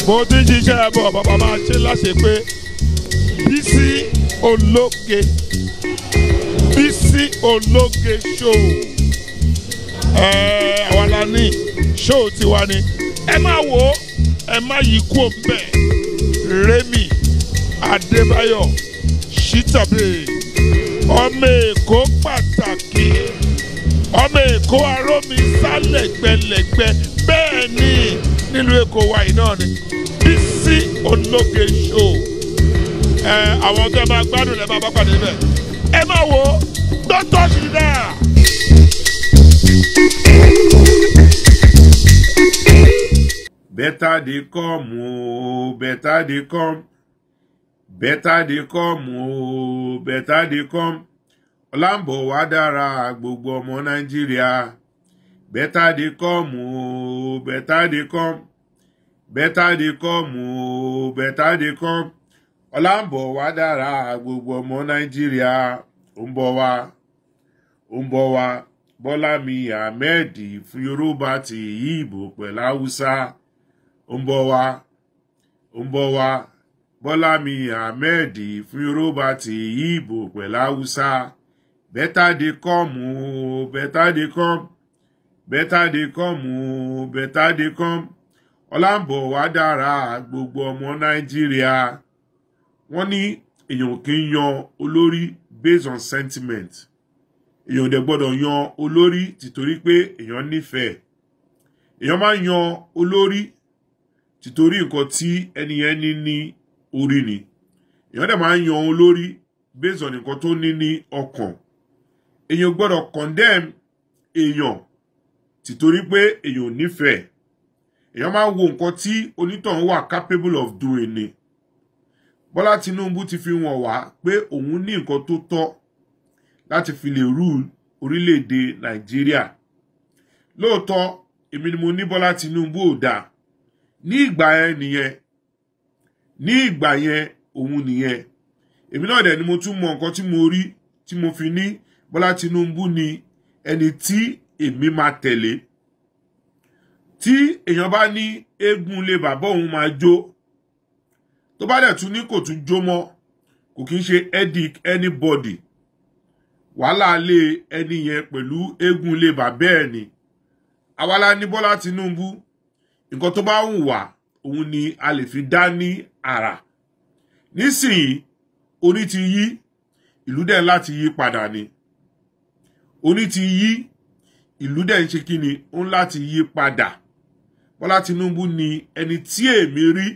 mo ti jíṣẹ́ bọ̀ bàbá máa ṣe láṣẹ pé Bisi ológe Bisi ológe show àwọn la ní show tiwa ni ẹ máa wò ó ẹ má yí kú òǹbẹ Remi Adébáyọ̀ Shitabe ọmọ Èkó pàtàkì ọmọ Èkó arómi sálẹ̀gbẹ̀lẹ̀gbẹ̀ bẹ́ẹ̀ ni nílùú Èkó wa yìí náà ni Bisi ológe show àwọn tó ẹ máa gbádùn lẹ́ máa bá pàdé bẹ́ẹ̀ ẹ máa wò ó dọ́tọ̀ sí náà. Better they come, oh, better they come. Better they come, oh, better they come. Ọlámbọ̀ wá dára gbogbo ọmọ Nàìjíríà. Better they come, oh, better they come. Better they come, oh, better they come. Ọlámbọ̀ wá dára gbogbo ọmọ Nàìjíríà. Ó ń bọ̀ wá. Bọ́lá mi Ahmed fún Yorùbá ti Ìgbò pẹ̀lú Haúsá. Ó ń bọ̀ wá. Bọ́lá mi Ahmed fún Yorùbá ti Ìgbò pẹ̀lú Haúsá. Better they come, oh, better they come. Better they come, oh, better they come. Ọlámbọ̀ wá dára gbogbo ọmọ Nàìjíríà. Wọ́n ní èèyàn kì í yan olórí based on sentiment. Èèyàn dẹ̀ gbọ́dọ̀ yan olórí tìtorí pé èèyàn nífẹ̀ẹ́. Èèyàn máa yan olórí tìtorí nǹkan tí ẹniyẹn ní orí ni. Èèyàn dẹ̀ máa yan olórí based on nǹkan tó ní ọkàn. Èèyàn gbọ́dọ̀ condemn èèyàn tìtorí pé èèyàn nífẹ̀ẹ́. Èèyàn máa wo nǹkan tí onítọ̀hún wà capable of doing ni. Bọ́lá Tinubu ti fi wọ̀n wá pé òun ní nǹkan tó tọ́ láti fi lè rule orílẹ̀-èdè Nàìjíríà. Lóòótọ́ èmi ni mo ní Bọ́lá Tinubu ò dáa. Ní ìgbà yẹn òun nìyẹn. Èmi náà dẹ̀ ni mo tún mọ nǹkan tí mo rí tí mo fi ní Bọ́lá Tinubu ni ẹni tí èmi máa tẹ̀lé. Tí èèyàn bá ní eégún lé bàbá òun máa jó, tó bá dẹ̀ tún ní kò tún jó mọ́, kò kí ń ṣe headache anybody. Wàhálà lé ẹni yẹn pẹ̀lú eégún lé bàbá ẹ̀ ni. Àwàlá ní Bọ́lá Tinubu, nǹkan tó bá wù wá, òun ni a lè fi dá ní àrà. Nísìnyí, orí ti yí, ìlú dẹ̀ láti yí padà ni. Orí ti yí, ìlú dẹ̀ ń ṣe kí ni, ó ń láti yí padà. Bọ́lá Tinubu ni ẹni tí èmi rí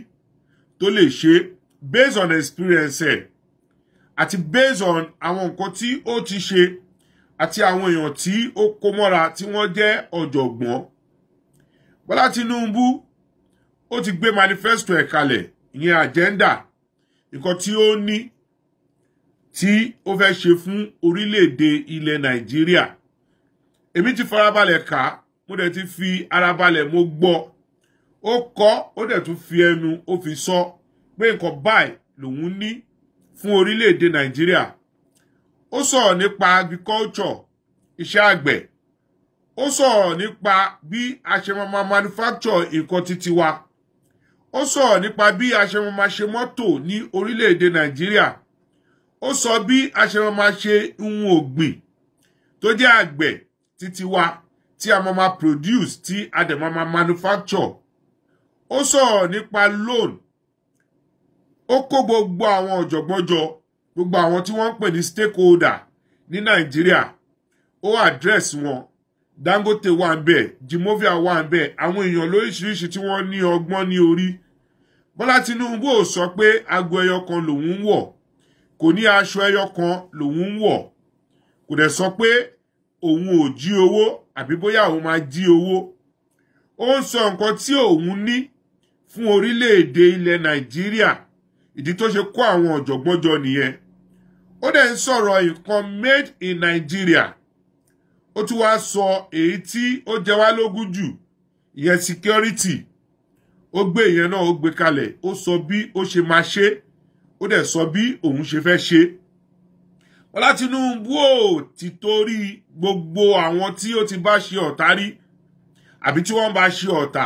tó lè ṣe based on experience ẹ̀ àti based on àwọn nǹkan tí ó ti ṣe àti àwọn èèyàn tí ó kó mọ́ra tí wọ́n jẹ́ ọ̀jọ̀gbọ́n. Bọ́lá Tinubu ó ti gbé manifesto ẹ̀ kalẹ̀, ìyẹn agenda, nǹkan tí ó ní tí ó fẹ́ ṣe fún orílẹ̀-èdè ilẹ̀ Nàìjíríà. Èmi ti farabalẹ̀ kà, mo dẹ̀ ti fi ara balẹ̀ mo gbọ́. Ó kọ́, ó dẹ̀ tún fi ẹnu ó fi sọ pé nǹkan báyìí lòun ní fún orílẹ̀-èdè Nàìjíríà. Ó sọ̀rọ̀ nípa agriculture, iṣẹ́ àgbẹ̀. Ó sọ̀rọ̀ nípa bí a ṣe máa manufacture nǹkan títí wa. Ó sọ̀rọ̀ nípa bí a ṣe máa ṣe mọ́tò ní orílẹ̀-èdè Nàìjíríà. Ó sọ bí a ṣe máa ṣe ohun ọ̀gbìn tó jẹ́ àgbẹ̀ títí wa tí a máa produce tí a dẹ̀ máa manufacture. Ó sọ̀rọ̀ nípa loan. Ó kó gbogbo àwọn ọ̀jọ̀gbọ́n jọ, gbogbo àwọn tí wọ́n ń pè ní stakeholder ní Nàìjíríà. Ó address wọn. Dangote wà ńbẹ̀, Jimovia wà ńbẹ̀, àwọn èèyàn lóríṣiríṣi tí wọ́n ní ọgbọ́n ní orí. Bọ́lá Tinubu ò sọ pé ago ẹyọ kan lòun ń wọ̀, kò ní aṣọ ẹyọ kan lòun ń wọ̀, kò dẹ̀ sọ pé òun ò jí owó àbí bóyá òun máa jí owó. Ó ń sọ nǹkan tí òun ní fún orílẹ̀-èdè ilẹ̀ Nàìjíríà. Ìdí tó ṣe kó àwọn ọ̀jọ̀gbọ́n jọ nìyẹn. Ó dẹ̀ ń sọ̀rọ̀ nǹkan made in Nigeria. Ó tún wá sọ èyí tí ó jẹ wá lógún jù, ìyẹn security. Ó gbé ìyẹn náà ó gbé kalẹ̀, ó sọ bí ó ṣe máa ṣe, ó dẹ̀ sọ bí òun ṣe fẹ́ ṣe. Bọ́lá Tinubu ò ti torí gbogbo àwọn tí ó ti bá ṣe ọ̀tá rí àbí tí wọ́n bá ṣe ọ̀tá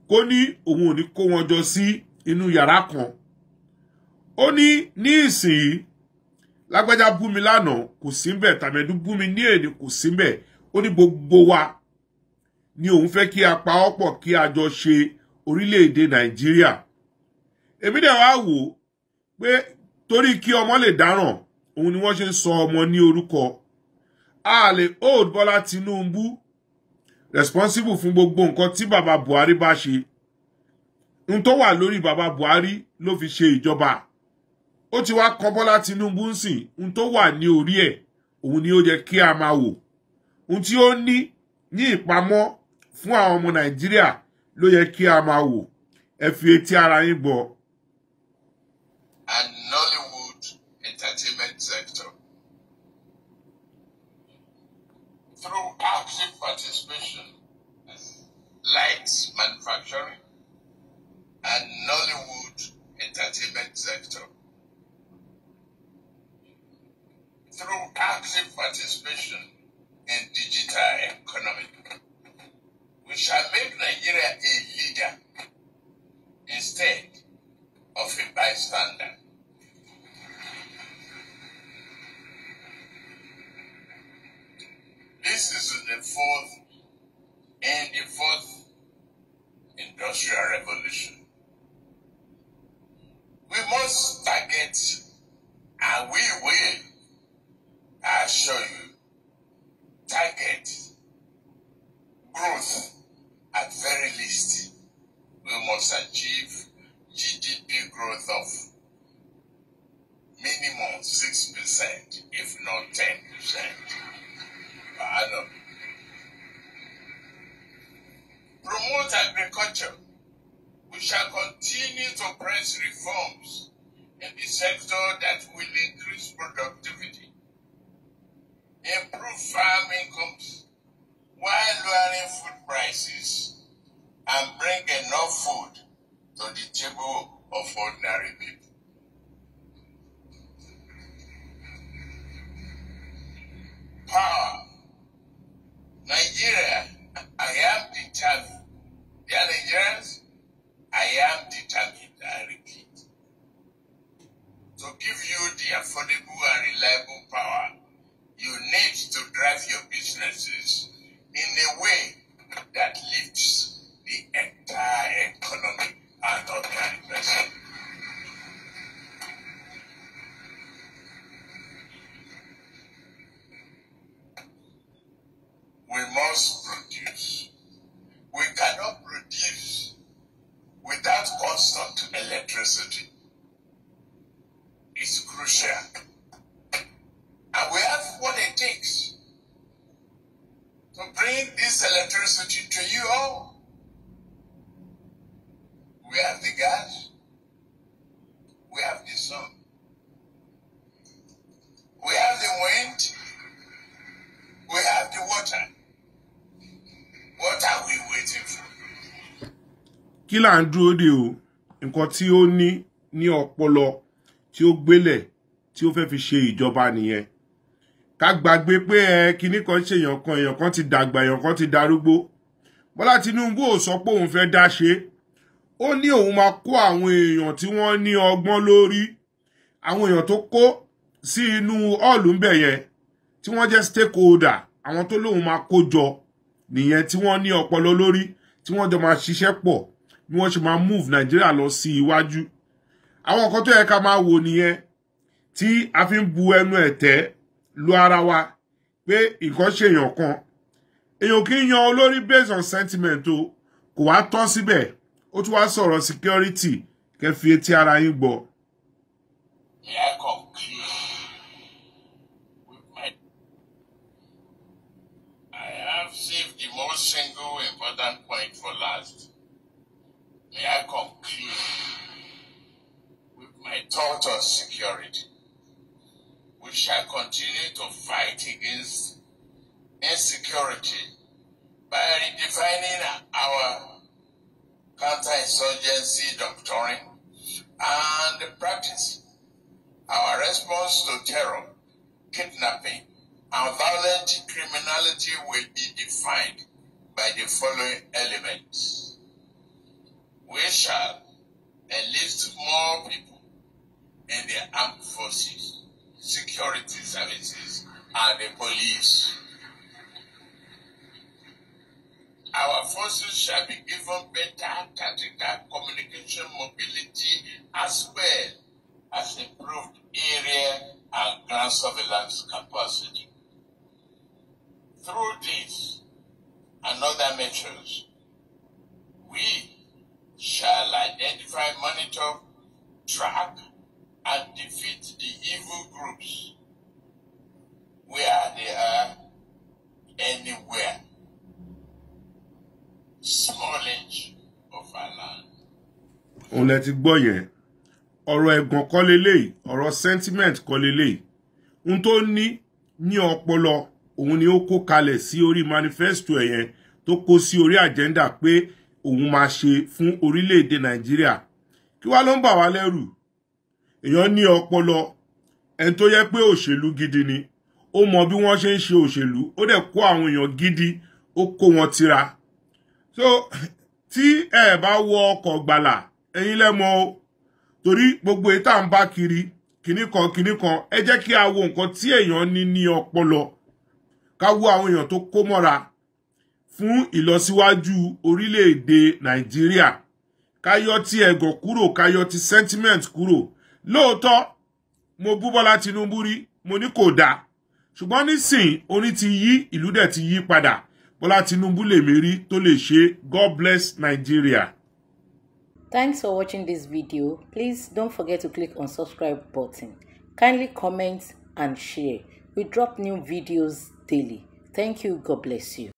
kó ní òun ò ní kó wọn jọ sí inú yàrá kan. Ó ní ìsìn lágbájá bú mi lánàá kò sí ńbẹ̀, tàmẹ̀dú bú mi ní èdè kò sí ńbẹ̀. Ó ní gbogbo wa ni òun fẹ́ kí a pa ọ̀pọ̀ kí a jọ ṣe orílẹ̀-èdè Nàìjíríà. Èmi dẹ̀ wá wò pé torí kí ọmọ lè dáràn òun ni wọ́n ṣe ń sọ ọmọ ní orúkọ. A lè hold Bọ́lá Tinubu responsible fún gbogbo nǹkan tí bàbá Buhari bá ṣe. N tó wà lórí bàbá Buhari ló fi ṣe ìjọba. Ó ti wá kan Bọ́lá Tinubu ń sìn, n tó wà ní orí ẹ̀ òun ni ó yẹ kí a máa wò. N tí ó ní ìpamọ́ fún àwọn ọmọ Nàìjíríà ló yẹ kí a máa wò. Ẹ fi etí ara yín gbọ́. And Nollywood entertainment sector. Through active participation, lights manufacturing, and Nollywood entertainment sector. Through active participation in digital economy, we shall make Nigeria a leader instead of a bystander. This is the fourth industrial revolution. We must target, and we will, I assure you, target growth at very least. We must achieve GDP growth of minimum 6%, if not 10% per annum. Promote agriculture. We shall continue to press reforms in the sector that will increase productivity, improve farm incomes, while lowering food prices and bring enough food to the table of ordinary people. Power. Nigeria, I am determined. Dear Nigerians, I am determined, I repeat, to give you the affordable and reliable power you need to drive your businesses in a way that lifts the entire economy and ordinary person. We must produce. We cannot produce without constant electricity. It's crucial. And we have what it takes to bring this electricity to you all. We have the gas. We have the sun. We have the wind. We have the water. What are we waiting for? Kí là ń dúró dè o? Nǹkan tí ó ní ọpọlọ tí ó gbélẹ̀ tí ó fẹ́ fi ṣe ìjọba nìyẹn. Ká gbàgbé pé kíní kan ṣe èèyàn kan ti dàgbà, èèyàn kan ti darúgbó. Bọ́lá Tinubu ò sọ pé òun fẹ́ dá ṣe. Ó ní òun máa kó àwọn èèyàn tí wọ́n ní ọgbọ́n lórí, àwọn èèyàn tó kó sí inú hall ńbẹ̀ yẹn tí wọ́n jẹ́ stakeholder, àwọn tó lóun máa kó jọ nìyẹn tí wọ́n ní ọpọlọ lórí, tí wọ́n jọ máa ṣiṣẹ́ pọ̀ bí wọ́n ṣe máa move Nigeria lọ sí iwájú. Àwọn nǹkan tó yẹ ká máa wò nìyẹn tí a fi ń bu ẹnu ẹ̀tẹ́ lu ara wa pé nǹkan ṣe èèyàn kan. Èèyàn kì í yan olórí based on sentiment o, kò wá tán síbẹ̀. Ó tún wá sọ̀rọ̀ security, kẹ́ fi etí ara yín gbọ́. Single important point for last. May I conclude with my thought on security. We shall continue to fight against insecurity by redefining our counterinsurgency doctrine and practice. Our response to terror, kidnapping, and violent criminality will be defined by the following elements. shall enlist more people in the armed forces, security services, and the police. Our forces shall be given better tactical communication mobility as well as improved area and ground surveillance capacity. Through this and other measures, we shall identify, monitor, track, and defeat the evil groups where they are anywhere. Small inch of our land. Òun lẹ ti gbọ́ yẹn. Ọ̀rọ̀ ẹ̀gàn kọ́ leléyìí, ọ̀rọ̀ sentiment kọ́ leléyìí. Ohun tó ní ọpọlọ òun ni ó kó kalẹ̀ sí orí manifesto ẹ̀yẹn tó kó sí orí agenda pé òun máa ṣe fún orílẹ̀-èdè Nàìjíríà. Kí wá ló ń bà wá lẹ́rù? Èèyàn ní ọpọlọ, ẹni tó yẹ pé òṣèlú gidi ni. Ó mọ bí wọ́n ṣe ń ṣe òṣèlú, ó dẹ̀ kó àwọn èèyàn gidi, ó kó wọn tira. So tí ẹ bá wọ ọkọ̀ gbàlà ẹ̀yin lẹ mọ̀ o, torí gbogbo ètà ń bá kiri kíní kan ẹ jẹ́ kí a wo nǹkan tí èèyàn ní ọpọlọ, ká wo àwọn èèyàn tó kó mọ́ra fún ìlọsíwájú orílẹ̀-èdè Nàìjíríà, ká yọ ti ẹ̀gàn kúrò, ká yọ ti sentiment kúrò. Lóòótọ́ mo bú Bọ́lá Tinubu rí, mo ní kò dáa, ṣùgbọ́n nísìn orí ti yí, ìlú dẹ̀ ti yí padà. Bọ́lá Tinubu lè mérí tó lè ṣe. God bless Nigeria. Thanks for watching this video. Please don't forget to click on subscribe button. Kindly comment and share. We drop new videos daily. Thank you. God bless you.